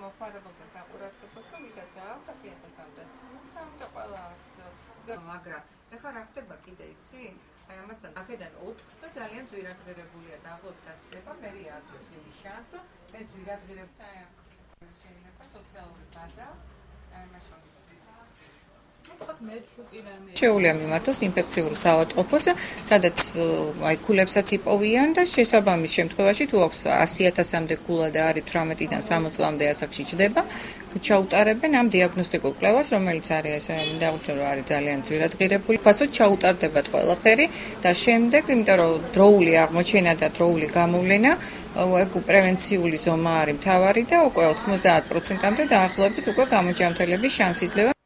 მოხმარებელთა საყურადღებოდ, რომ ვისაც აქვს 100.000-მდე. და ყველას მაგრამ ეხლა რა ხდება კიდე იცი? აი ამასთან აქედან 4-ს და ძალიან ძვირადღირებულია დაახლოებით ხდება მე აძლევს იმის შანსს, რომ ეს ძვირადღირება შეიძლება სოციალური ბაზა მაშინ შეუძლია მიმართოს ინფექციურ საავადმყოფოს, სადაც აი ქულებსაც იპოვიან და შესაბამის შემთხვევაში თუ აქვს 100.000-მდე ქულა და არის 18-დან 60-მდე ასაკში ჩდება, ჩაუტარებენ ამ დიაგნოსტიკურ კვლევას, რომელიც არის დაუჩვენო რომ არის ძალიან ძვირადღირებული. ფასოდ ჩაუტარდებათ ყველაფერი და შემდეგ, იმიტომ რომ დროული აღმოჩენა და დროული გამოვლენა, ეგ პრევენციული ზომა არის მთავარი და უკვე 90%-მდე დაახლოებით უკვე გამოჯანმრთელების შანსი იძლევა.